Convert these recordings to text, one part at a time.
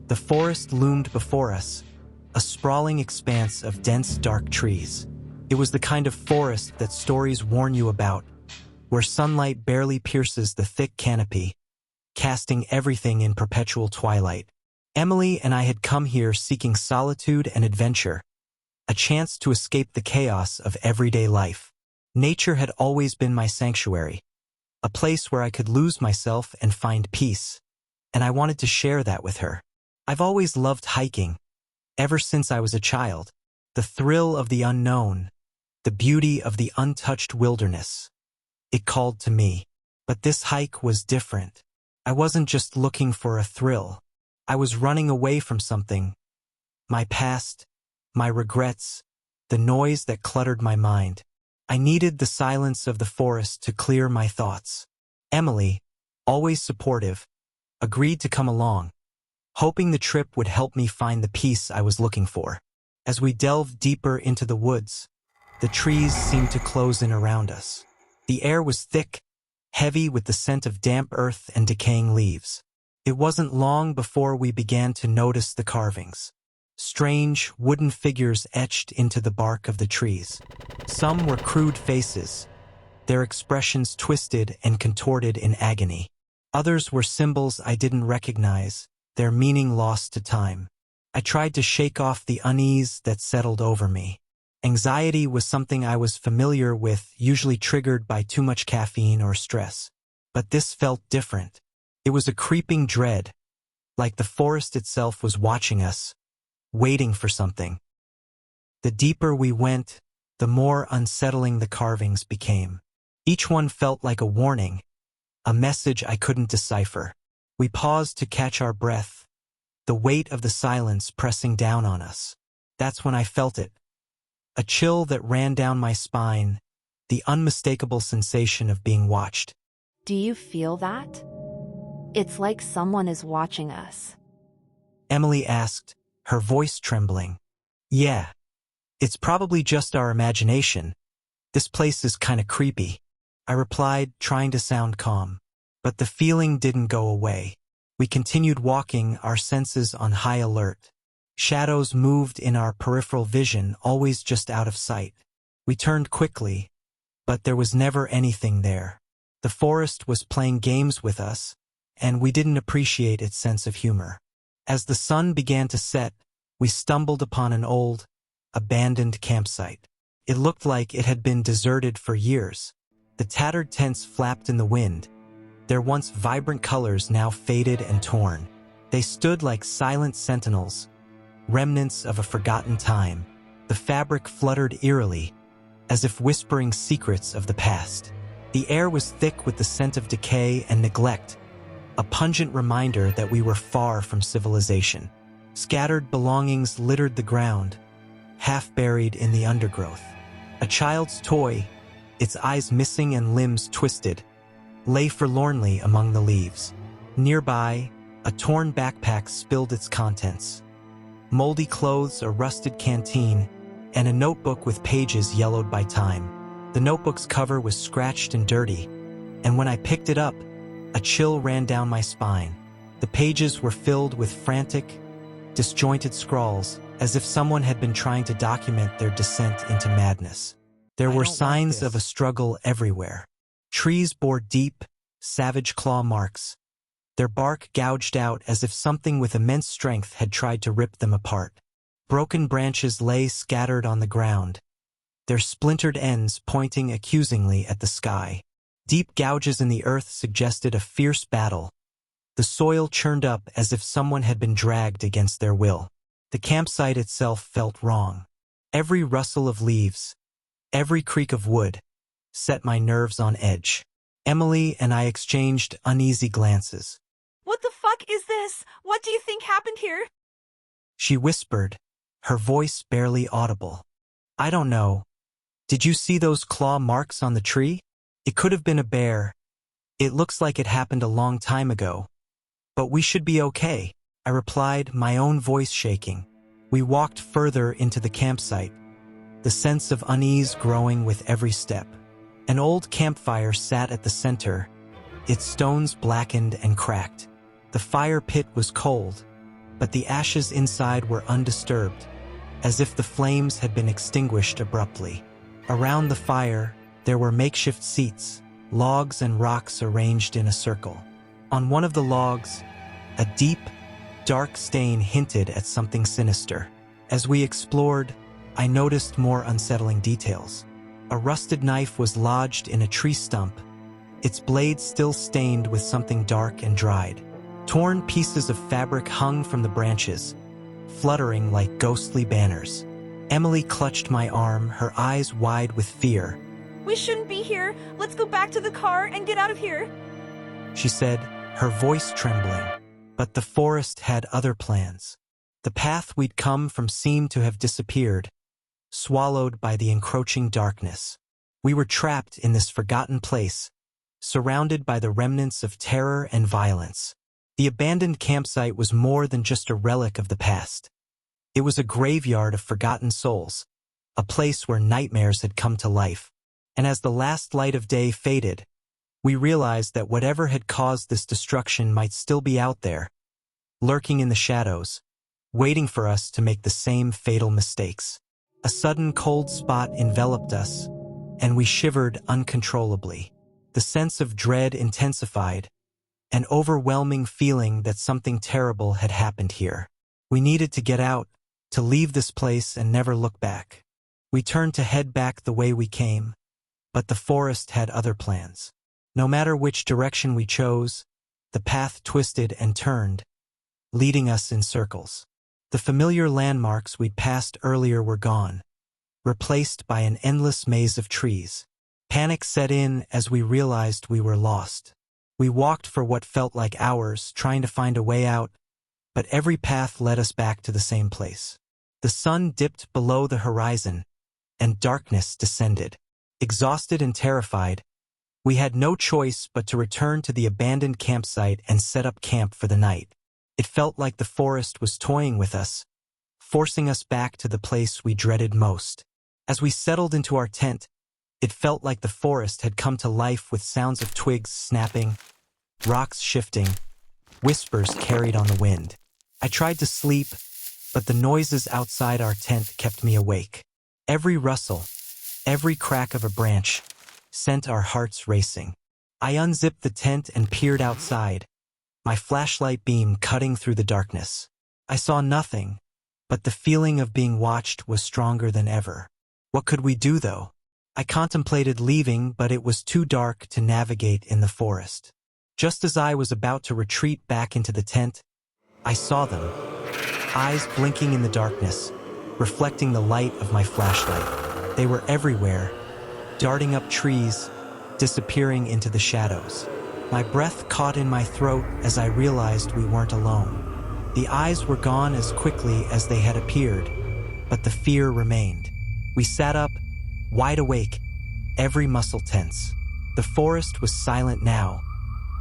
The forest loomed before us, a sprawling expanse of dense, dark trees. It was the kind of forest that stories warn you about, where sunlight barely pierces the thick canopy, casting everything in perpetual twilight. Emily and I had come here seeking solitude and adventure, a chance to escape the chaos of everyday life. Nature had always been my sanctuary, a place where I could lose myself and find peace, and I wanted to share that with her. I've always loved hiking, ever since I was a child. The thrill of the unknown, the beauty of the untouched wilderness. It called to me. But this hike was different. I wasn't just looking for a thrill. I was running away from something. My past, my regrets, the noise that cluttered my mind. I needed the silence of the forest to clear my thoughts. Emily, always supportive, agreed to come along, hoping the trip would help me find the peace I was looking for. As we delved deeper into the woods, the trees seemed to close in around us. The air was thick, heavy with the scent of damp earth and decaying leaves. It wasn't long before we began to notice the carvings. Strange, wooden figures etched into the bark of the trees. Some were crude faces, their expressions twisted and contorted in agony. Others were symbols I didn't recognize, their meaning lost to time. I tried to shake off the unease that settled over me. Anxiety was something I was familiar with, usually triggered by too much caffeine or stress. But this felt different. It was a creeping dread, like the forest itself was watching us, waiting for something. The deeper we went, the more unsettling the carvings became. Each one felt like a warning, a message I couldn't decipher. We paused to catch our breath, the weight of the silence pressing down on us. That's when I felt it. A chill that ran down my spine, the unmistakable sensation of being watched. Do you feel that? It's like someone is watching us. Emily asked, her voice trembling. Yeah. It's probably just our imagination. This place is kinda creepy. I replied, trying to sound calm. But the feeling didn't go away. We continued walking, our senses on high alert. Shadows moved in our peripheral vision, always just out of sight. We turned quickly, but there was never anything there. The forest was playing games with us, and we didn't appreciate its sense of humor. As the sun began to set, we stumbled upon an old, abandoned campsite. It looked like it had been deserted for years. The tattered tents flapped in the wind, their once vibrant colors now faded and torn. They stood like silent sentinels, remnants of a forgotten time. The fabric fluttered eerily, as if whispering secrets of the past. The air was thick with the scent of decay and neglect, a pungent reminder that we were far from civilization. Scattered belongings littered the ground, half buried in the undergrowth. A child's toy, its eyes missing and limbs twisted, lay forlornly among the leaves. Nearby, a torn backpack spilled its contents. Moldy clothes, a rusted canteen, and a notebook with pages yellowed by time. The notebook's cover was scratched and dirty, and when I picked it up, a chill ran down my spine. The pages were filled with frantic, disjointed scrawls, as if someone had been trying to document their descent into madness. There were signs of a struggle everywhere. Trees bore deep, savage claw marks, their bark gouged out as if something with immense strength had tried to rip them apart. Broken branches lay scattered on the ground, their splintered ends pointing accusingly at the sky. Deep gouges in the earth suggested a fierce battle. The soil churned up as if someone had been dragged against their will. The campsite itself felt wrong. Every rustle of leaves, every creak of wood, set my nerves on edge. Emily and I exchanged uneasy glances. What the fuck is this? What do you think happened here? She whispered, her voice barely audible. I don't know. Did you see those claw marks on the tree? It could have been a bear. It looks like it happened a long time ago. But we should be okay, I replied, my own voice shaking. We walked further into the campsite, the sense of unease growing with every step. An old campfire sat at the center, its stones blackened and cracked. The fire pit was cold, but the ashes inside were undisturbed, as if the flames had been extinguished abruptly. Around the fire, there were makeshift seats, logs and rocks arranged in a circle. On one of the logs, a deep, dark stain hinted at something sinister. As we explored, I noticed more unsettling details. A rusted knife was lodged in a tree stump, its blade still stained with something dark and dried. Torn pieces of fabric hung from the branches, fluttering like ghostly banners. Emily clutched my arm, her eyes wide with fear. We shouldn't be here. Let's go back to the car and get out of here. She said, her voice trembling. But the forest had other plans. The path we'd come from seemed to have disappeared, swallowed by the encroaching darkness. We were trapped in this forgotten place, surrounded by the remnants of terror and violence. The abandoned campsite was more than just a relic of the past. It was a graveyard of forgotten souls, a place where nightmares had come to life. And as the last light of day faded, we realized that whatever had caused this destruction might still be out there, lurking in the shadows, waiting for us to make the same fatal mistakes. A sudden cold spot enveloped us, and we shivered uncontrollably. The sense of dread intensified, an overwhelming feeling that something terrible had happened here. We needed to get out, to leave this place and never look back. We turned to head back the way we came, but the forest had other plans. No matter which direction we chose, the path twisted and turned, leading us in circles. The familiar landmarks we'd passed earlier were gone, replaced by an endless maze of trees. Panic set in as we realized we were lost. We walked for what felt like hours, trying to find a way out, but every path led us back to the same place. The sun dipped below the horizon, and darkness descended. Exhausted and terrified, we had no choice but to return to the abandoned campsite and set up camp for the night. It felt like the forest was toying with us, forcing us back to the place we dreaded most. As we settled into our tent, it felt like the forest had come to life with sounds of twigs snapping, rocks shifting, whispers carried on the wind. I tried to sleep, but the noises outside our tent kept me awake. Every rustle, every crack of a branch, sent our hearts racing. I unzipped the tent and peered outside, my flashlight beam cutting through the darkness. I saw nothing, but the feeling of being watched was stronger than ever. What could we do, though? I contemplated leaving, but it was too dark to navigate in the forest. Just as I was about to retreat back into the tent, I saw them, eyes blinking in the darkness, reflecting the light of my flashlight. They were everywhere, darting up trees, disappearing into the shadows. My breath caught in my throat as I realized we weren't alone. The eyes were gone as quickly as they had appeared, but the fear remained. We sat up, wide awake, every muscle tense. The forest was silent now,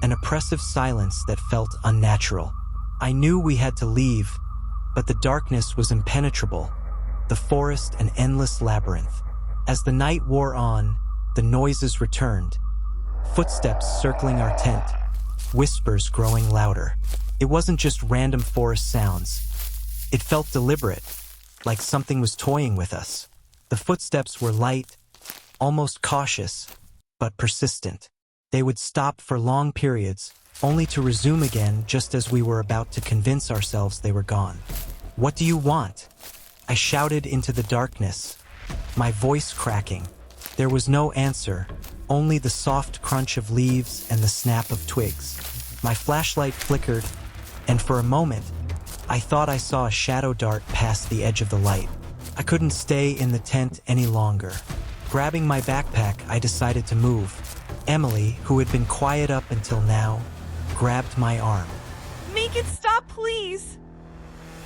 an oppressive silence that felt unnatural. I knew we had to leave, but the darkness was impenetrable, the forest an endless labyrinth. As the night wore on, the noises returned, footsteps circling our tent, whispers growing louder. It wasn't just random forest sounds. It felt deliberate, like something was toying with us. The footsteps were light, almost cautious, but persistent. They would stop for long periods, only to resume again just as we were about to convince ourselves they were gone. "What do you want?" I shouted into the darkness, my voice cracking. There was no answer, only the soft crunch of leaves and the snap of twigs. My flashlight flickered, and for a moment, I thought I saw a shadow dart past the edge of the light. I couldn't stay in the tent any longer. Grabbing my backpack, I decided to move. Emily, who had been quiet up until now, grabbed my arm. Make it stop, please.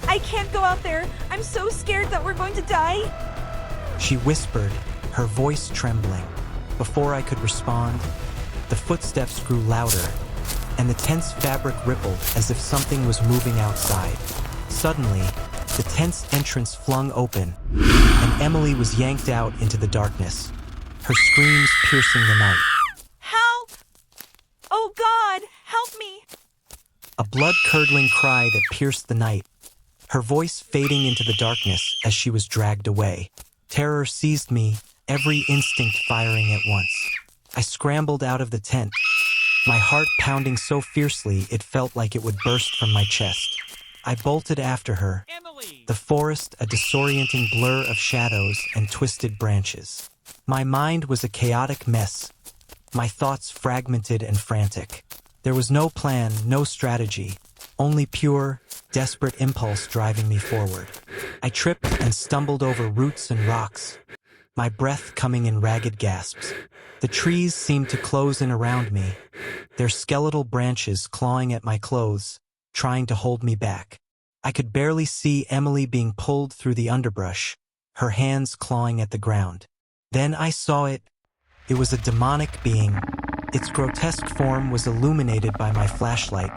I can't go out there. I'm so scared that we're going to die. She whispered, her voice trembling. Before I could respond, the footsteps grew louder, and the tent's fabric rippled as if something was moving outside. Suddenly, the tent's entrance flung open, and Emily was yanked out into the darkness, her screams piercing the night. Help! Oh God, help me! A blood-curdling cry that pierced the night, her voice fading into the darkness as she was dragged away. Terror seized me, every instinct firing at once. I scrambled out of the tent, my heart pounding so fiercely it felt like it would burst from my chest. I bolted after her, the forest a disorienting blur of shadows and twisted branches. My mind was a chaotic mess, my thoughts fragmented and frantic. There was no plan, no strategy, only pure, desperate impulse driving me forward. I tripped and stumbled over roots and rocks, my breath coming in ragged gasps. The trees seemed to close in around me, their skeletal branches clawing at my clothes, trying to hold me back. I could barely see Emily being pulled through the underbrush, her hands clawing at the ground. Then I saw it. It was a demonic being. Its grotesque form was illuminated by my flashlight,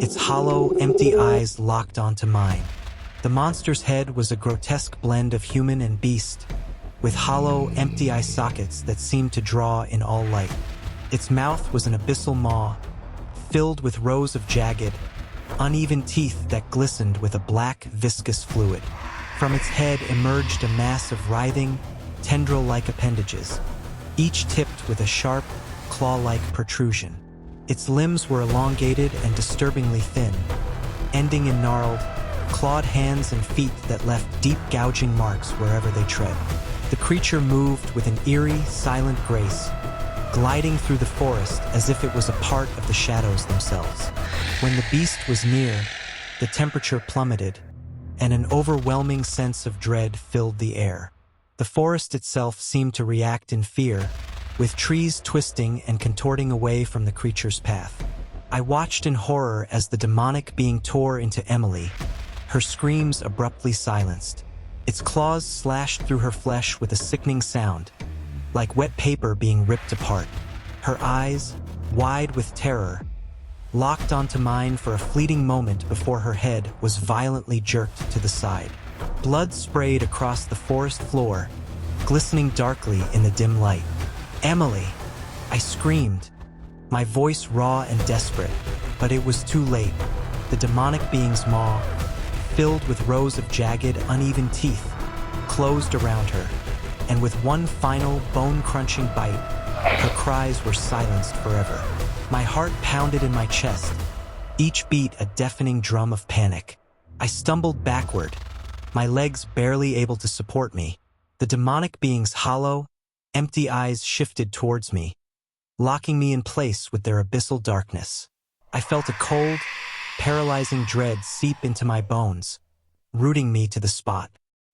its hollow, empty eyes locked onto mine. The monster's head was a grotesque blend of human and beast, with hollow, empty eye sockets that seemed to draw in all light. Its mouth was an abyssal maw, filled with rows of jagged, uneven teeth that glistened with a black, viscous fluid. From its head emerged a mass of writhing, tendril-like appendages, each tipped with a sharp, claw-like protrusion. Its limbs were elongated and disturbingly thin, ending in gnarled, clawed hands and feet that left deep gouging marks wherever they tread. The creature moved with an eerie, silent grace, gliding through the forest as if it was a part of the shadows themselves. When the beast was near, the temperature plummeted, and an overwhelming sense of dread filled the air. The forest itself seemed to react in fear, with trees twisting and contorting away from the creature's path. I watched in horror as the demonic being tore into Emily, her screams abruptly silenced. Its claws slashed through her flesh with a sickening sound, like wet paper being ripped apart. Her eyes, wide with terror, locked onto mine for a fleeting moment before her head was violently jerked to the side. Blood sprayed across the forest floor, glistening darkly in the dim light. "Emily!" I screamed, my voice raw and desperate, but it was too late. The demonic being's maw, filled with rows of jagged, uneven teeth, closed around her, and with one final bone-crunching bite, her cries were silenced forever. My heart pounded in my chest, each beat a deafening drum of panic. I stumbled backward, my legs barely able to support me. The demonic being's hollow, empty eyes shifted towards me, locking me in place with their abyssal darkness. I felt a cold, paralyzing dread seep into my bones, rooting me to the spot.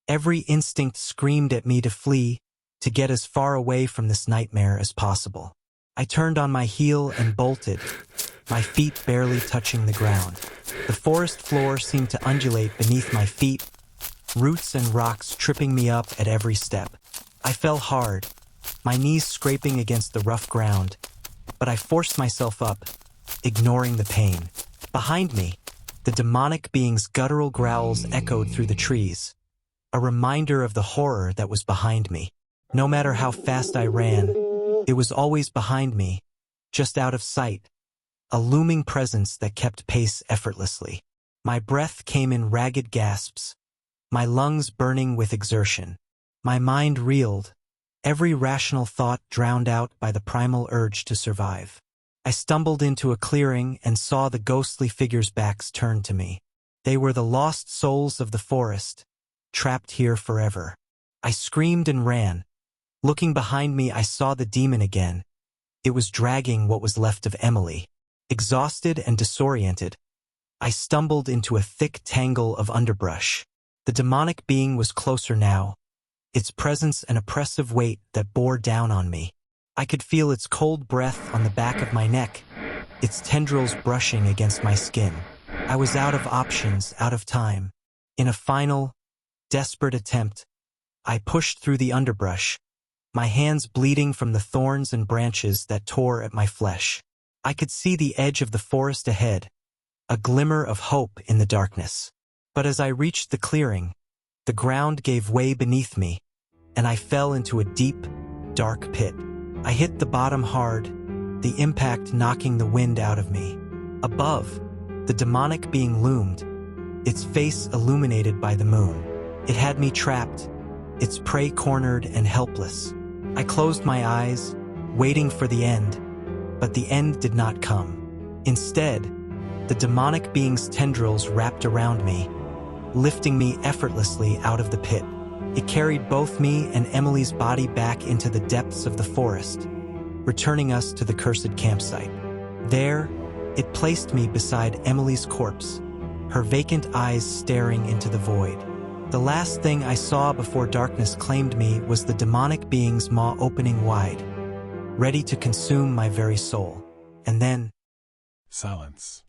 Every instinct screamed at me to flee, to get as far away from this nightmare as possible. I turned on my heel and bolted, my feet barely touching the ground. The forest floor seemed to undulate beneath my feet, roots and rocks tripping me up at every step. I fell hard, my knees scraping against the rough ground, but I forced myself up, ignoring the pain. Behind me, the demonic being's guttural growls echoed through the trees, a reminder of the horror that was behind me. No matter how fast I ran, it was always behind me, just out of sight, a looming presence that kept pace effortlessly. My breath came in ragged gasps, my lungs burning with exertion. My mind reeled, every rational thought drowned out by the primal urge to survive. I stumbled into a clearing and saw the ghostly figures' backs turned to me. They were the lost souls of the forest, trapped here forever. I screamed and ran. Looking behind me, I saw the demon again. It was dragging what was left of Emily. Exhausted and disoriented, I stumbled into a thick tangle of underbrush. The demonic being was closer now, its presence an oppressive weight that bore down on me. I could feel its cold breath on the back of my neck, its tendrils brushing against my skin. I was out of options, out of time. In a final, desperate attempt, I pushed through the underbrush, my hands bleeding from the thorns and branches that tore at my flesh. I could see the edge of the forest ahead, a glimmer of hope in the darkness. But as I reached the clearing, the ground gave way beneath me, and I fell into a deep, dark pit. I hit the bottom hard, the impact knocking the wind out of me. Above, the demonic being loomed, its face illuminated by the moon. It had me trapped, its prey cornered and helpless. I closed my eyes, waiting for the end, but the end did not come. Instead, the demonic being's tendrils wrapped around me, lifting me effortlessly out of the pit. It carried both me and Emily's body back into the depths of the forest, returning us to the cursed campsite. There, it placed me beside Emily's corpse, her vacant eyes staring into the void. The last thing I saw before darkness claimed me was the demonic being's maw opening wide, ready to consume my very soul. And then, silence.